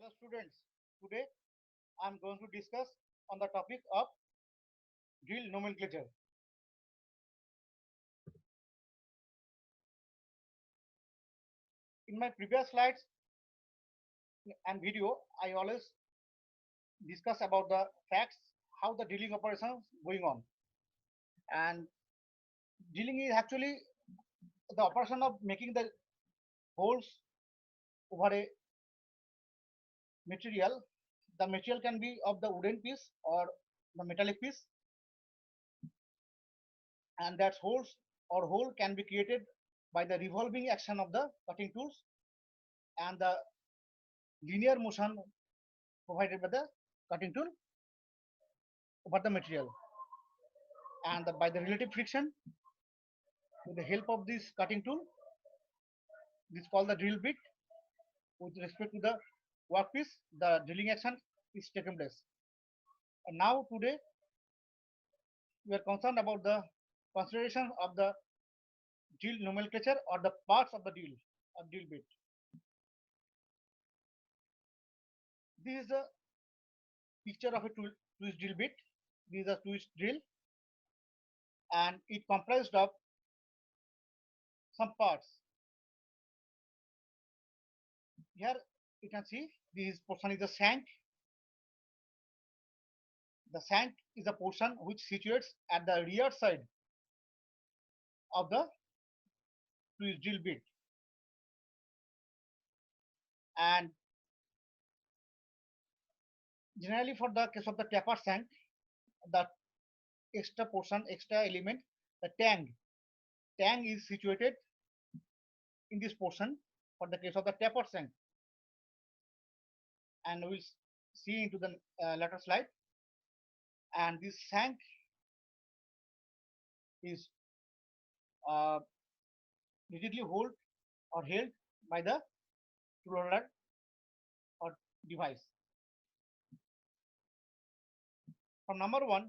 Hello students, today I am going to discuss on the topic of drill nomenclature. In my previous slides and video, I always discuss about the facts, how the drilling operations going on. And drilling is actually the operation of making the holes over a material. The material can be of the wooden piece or the metallic piece, and that holes or hole can be created by the revolving action of the cutting tools and the linear motion provided by the cutting tool over the material, and by the relative friction with the help of this cutting tool, this is called the drill bit. With respect to the workpiece, the drilling action is taken place. And now today we are concerned about the consideration of the drill nomenclature or the parts of the drill or drill bit. This is a picture of a twist drill bit. This is a twist drill, and it comprised of some parts. Here you can see this portion is the shank. The shank is a portion which situates at the rear side of the twist drill bit, and generally for the case of the taper shank, the extra portion, extra element, the tang is situated in this portion for the case of the taper shank, and we'll see into the later slide. And this shank is uh, rigidly held by the tool holder or device. From number one,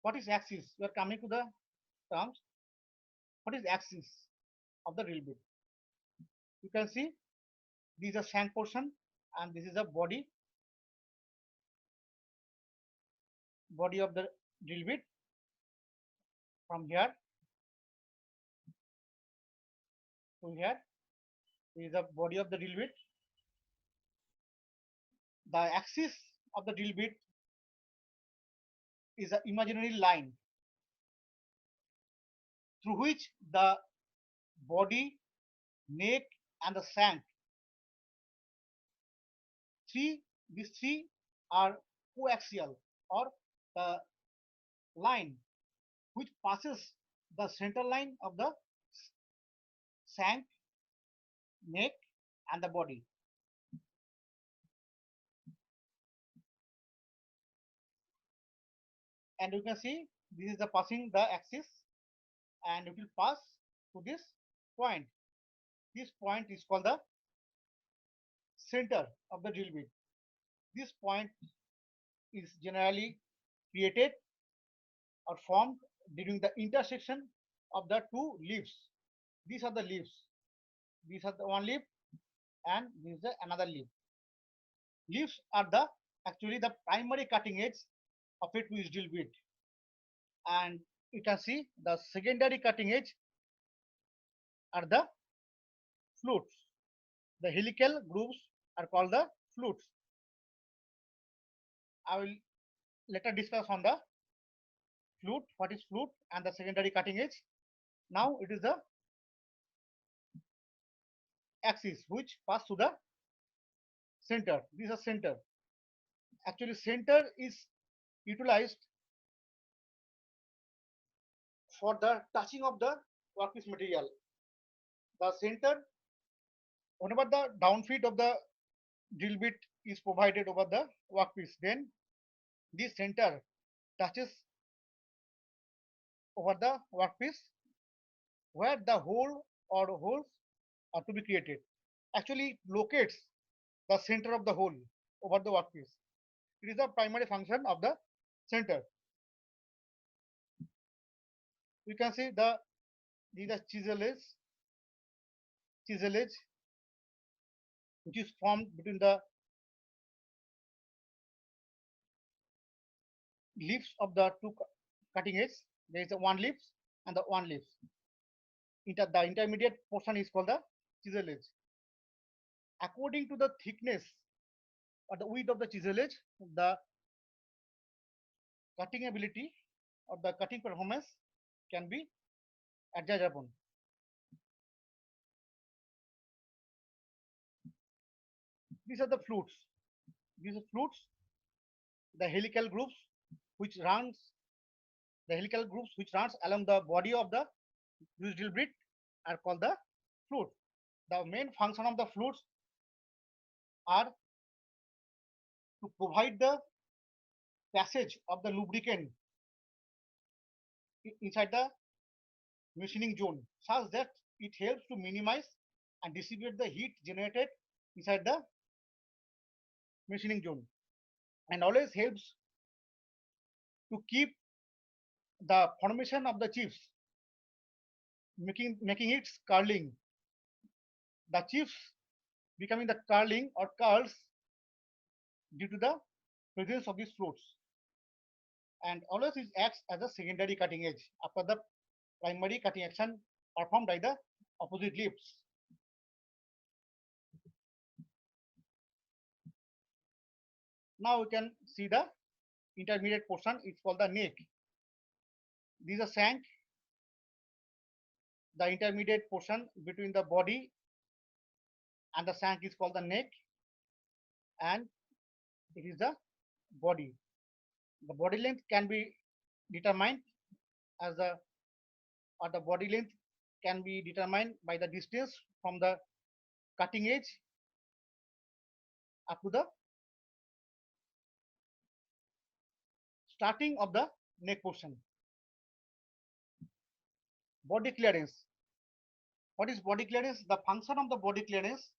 what is axis? We are coming to the terms. What is axis of the drill bit? You can see this is a shank portion and this is a body of the drill bit. From here to here is the body of the drill bit. The axis of the drill bit is an imaginary line through which the body, neck, and the shank, these three are coaxial, or the line which passes the center line of the shank, neck, and the body. And you can see this is the passing the axis, and it will pass to this point. This point is called the center of the drill bit. This point is generally created or formed during the intersection of the two leaves. These are the leaves. These are the one leaf, and this is the another leaf. Leaves are the actually the primary cutting edge of a twist drill bit, and you can see the secondary cutting edge are the flutes. The helical grooves are called the flutes. I will later discuss on the flute, what is flute, and the secondary cutting edge. Now it is the axis which pass to the center. This is a center. Actually, center is utilized for the touching of the workpiece material. The center, whenever the downfeed of the drill bit is provided over the workpiece, then this center touches over the workpiece where the hole or holes are to be created. Actually, it locates the center of the hole over the workpiece. It is the primary function of the center. You can see these are chisel edge, which is formed between the leaves of the two cutting edge. There is a one leaf and the one leaf. The intermediate portion is called the chisel edge. According to the thickness or the width of the chisel edge, the cutting ability or the cutting performance can be adjusted upon. These are the flutes. These are flutes. The helical groups which runs along the body of the drill bit are called the flute. The main function of the flutes are to provide the passage of the lubricant inside the machining zone such that it helps to minimize and dissipate the heat generated inside the machining zone, and always helps to keep the formation of the chips, making it curling. The chips becoming the curling or curls due to the presence of these flutes, and always it acts as a secondary cutting edge after the primary cutting action performed by the opposite leaves. Now we can see the intermediate portion. It's called the neck. This is a shank. The intermediate portion between the body and the shank is called the neck, and it is the body. The body length can be determined as the body length can be determined by the distance from the cutting edge up to the starting of the neck portion. Body clearance. What is body clearance? The function of the body clearance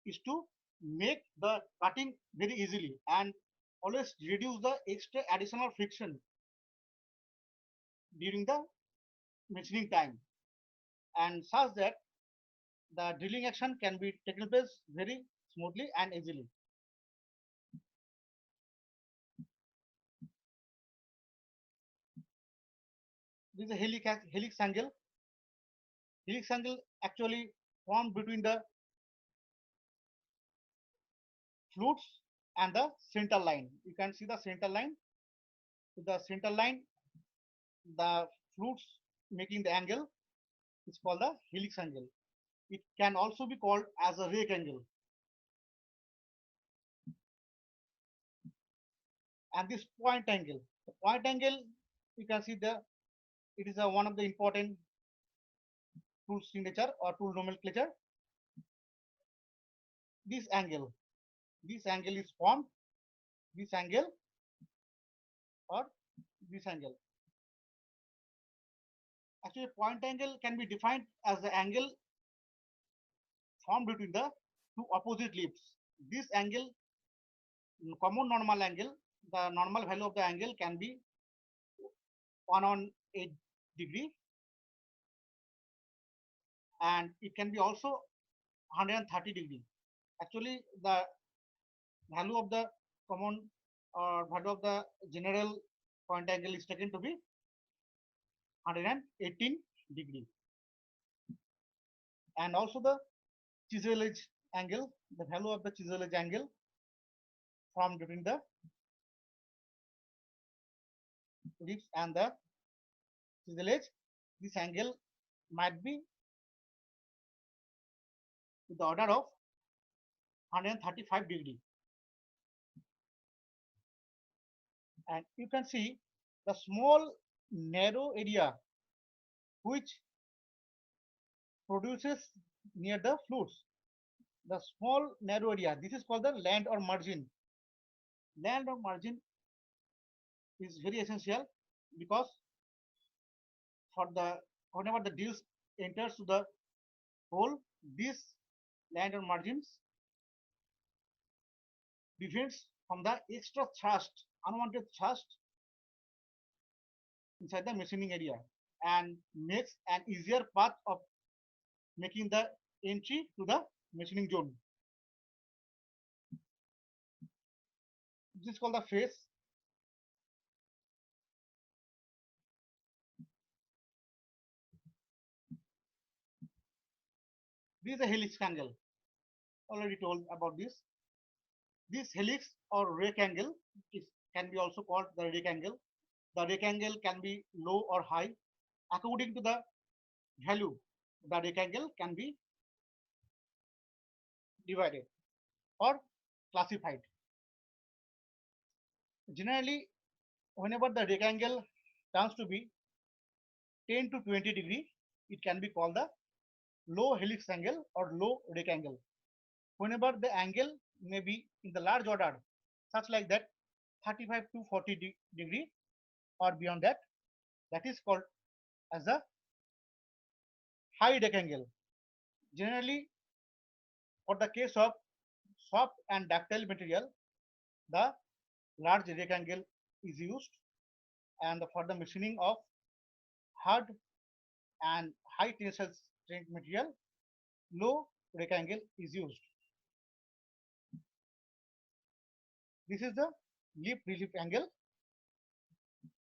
is to make the cutting very easily and always reduce the extra additional friction during the machining time, and such that the drilling action can be taken place very smoothly and easily. This is a helix angle. Helix angle actually formed between the flutes and the center line. You can see the center line. With the center line, the flutes making the angle is called the helix angle. It can also be called as a rake angle. And this point angle, the point angle, you can see it is one of the important tool signature or tool nomenclature. This angle is formed, this angle or this angle. Actually, point angle can be defined as the angle formed between the two opposite leaves. This angle, common normal angle, the normal value of the angle can be 118 degree, and it can be also 130 degree. Actually, the value of the common or value of the general point angle is taken to be 118 degree. And also the chisel edge angle, the value of the chisel edge angle formed between the ribs and the chisel edge, this angle might be to the order of 135 degree. And you can see the small narrow area which produces near the flutes. The small narrow area, this is called the land or margin. Land or margin is very essential because for the whenever the deals enters to the hole, this land or margins prevents from the extra thrust, unwanted thrust inside the machining area, and makes an easier path of making the entry to the machining zone. This is called the face. This is a helix angle. Already told about this. This helix or rake angle can be also called the rake angle. The rake angle can be low or high. According to the value, the rake angle can be divided or classified. Generally, whenever the rake angle turns to be 10 to 20 degree, it can be called the low helix angle or low rake angle. Whenever the angle may be in the large order, such like that 35 to 40 degree or beyond that, that is called as a high rake angle. Generally, for the case of soft and ductile material, the large rake angle is used, and for the machining of hard and high tensile strength material, low rake angle is used. This is the lip relief angle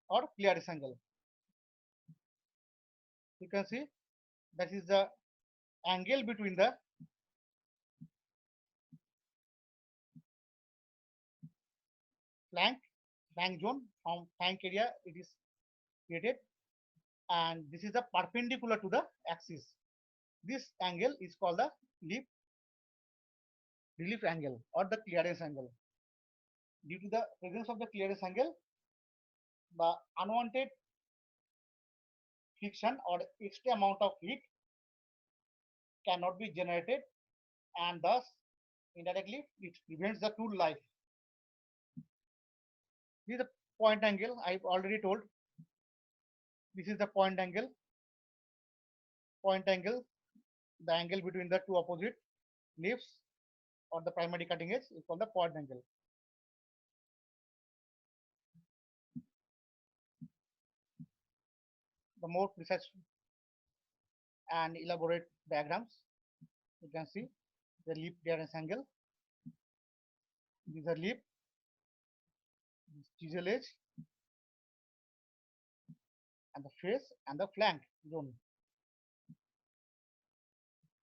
or clearance angle. You can see that is the angle between the flank zone. From flank area it is created, and this is the perpendicular to the axis. This angle is called the lip relief angle or the clearance angle. Due to the presence of the clearance angle, the unwanted friction or extra amount of heat cannot be generated, and thus indirectly it prevents the tool life. This is the point angle. I've already told. This is the point angle. Point angle, the angle between the two opposite leaves or the primary cutting edge is called the point angle. The more precise and elaborate diagrams, you can see the lip clearance angle. These are lip, chisel edge, and the face and the flank zone.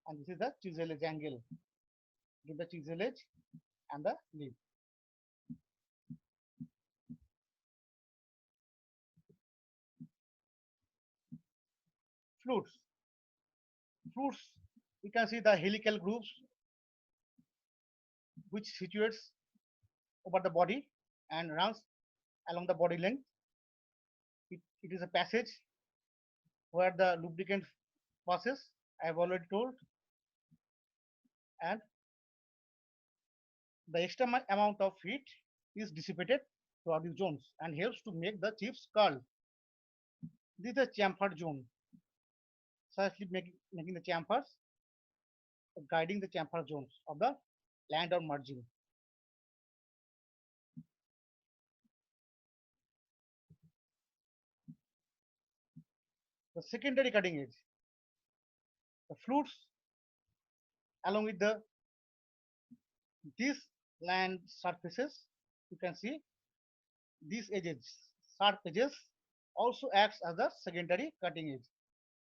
And this is the chisel edge angle. Give the chisel edge and the lip. Flutes. Flutes, you can see the helical grooves which situates over the body and runs along the body length. It is a passage where the lubricant passes, I have already told, and the extra amount of heat is dissipated throughout the zones and helps to make the chips curl. This is the chamfer zone, successfully making the chamfers, guiding the chamfer zones of the land or margin. The secondary cutting edge, the flutes along with these land surfaces, you can see these edges, sharp edges also acts as a secondary cutting edge.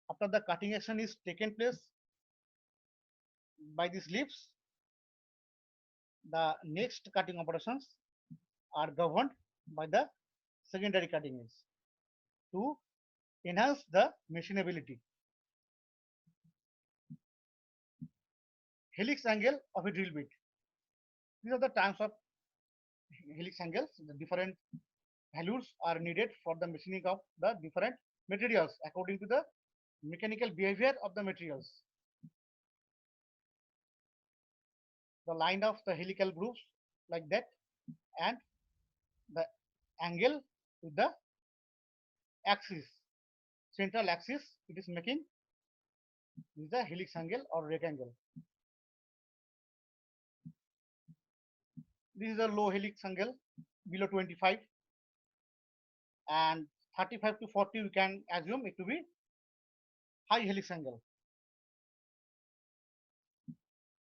After the cutting action is taken place by these leaves, the next cutting operations are governed by the secondary cutting edge to enhance the machinability. Helix angle of a drill bit. These are the types of helix angles. The different values are needed for the machining of the different materials according to the mechanical behavior of the materials. The line of the helical grooves like that, and the angle with the axis, central axis, it is making this is the helix angle or rake angle. This is a low helix angle below 25, and 35 to 40 we can assume it to be high helix angle.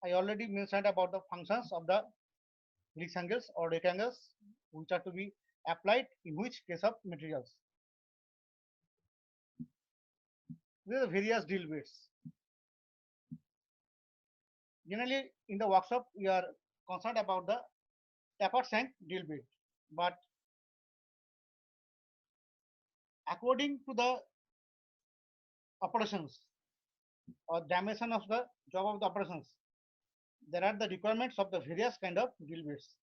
I already mentioned about the functions of the rectangles or rectangles which are to be applied in which case of materials. These are various drill bits. Generally, in the workshop, we are concerned about the tapered shank drill bit, but according to the operations or dimension of the job of the operations, there are the requirements of the various kind of drill bits.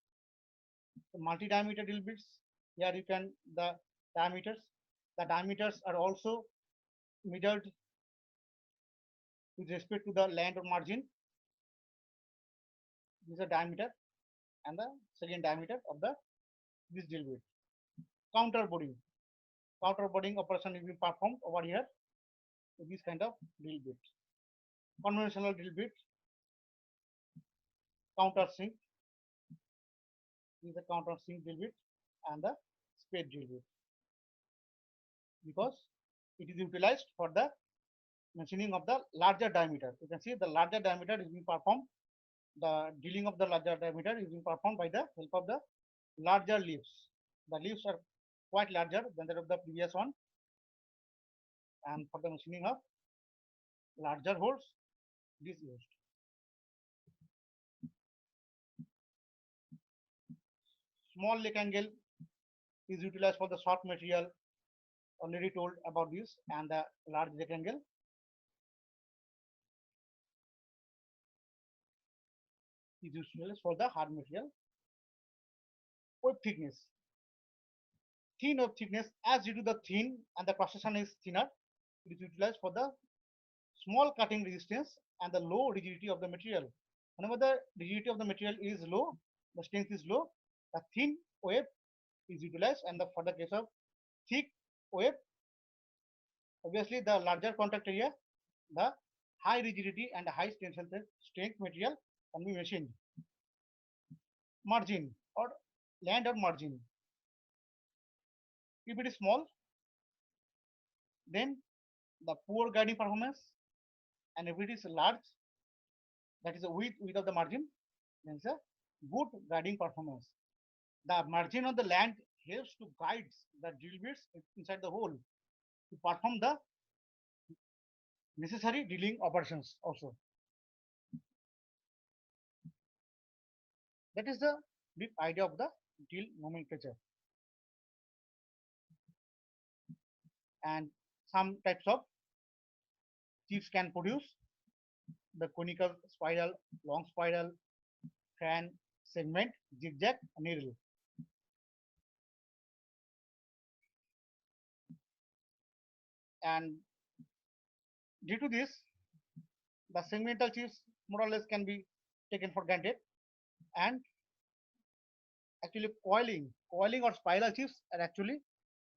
The multi-diameter drill bits, here you can the diameters. The diameters are also measured with respect to the length or margin. This is the diameter and the second diameter of the this drill bit. Counter boring. Counter boring operation is being performed over here with this kind of drill bit. Conventional drill bit, counter sink. This is the counter sink drill bit and the spade drill bit, because it is utilized for the machining of the larger diameter. You can see the larger diameter is being performed. The drilling of the larger diameter is being performed by the help of the larger leaves. The leaves are quite larger than that of the previous one, and for the machining of larger holes, this is used. Small leg angle is utilized for the soft material. Already told about this, and the large rectangle is utilized for the hard material. Web thickness. Thin web thickness, as due to the thin and the cross section is thinner, it is utilized for the small cutting resistance and the low rigidity of the material. Whenever the rigidity of the material is low, the strength is low, the thin web is utilized, and for the case of thick web, obviously the larger contact area, the high rigidity and high strength material can be machined. Margin or land or margin. If it is small, then the poor guiding performance, and if it is large, that is the width of the margin, then it's a good guiding performance. The margin on the land helps to guide the drill bits inside the hole to perform the necessary drilling operations also. That is the big idea of the drill nomenclature. And some types of chips can produce the conical, spiral, long spiral, fan, segment, zigzag, needle. And due to this, the segmental chips more or less can be taken for granted, and actually coiling or spiral chips are actually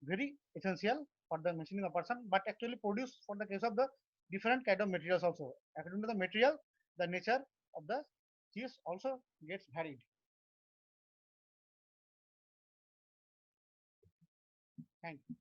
very essential for the machining operation, but actually produced for the case of the different kind of materials also. According to the material, the nature of the chips also gets varied. Thank you.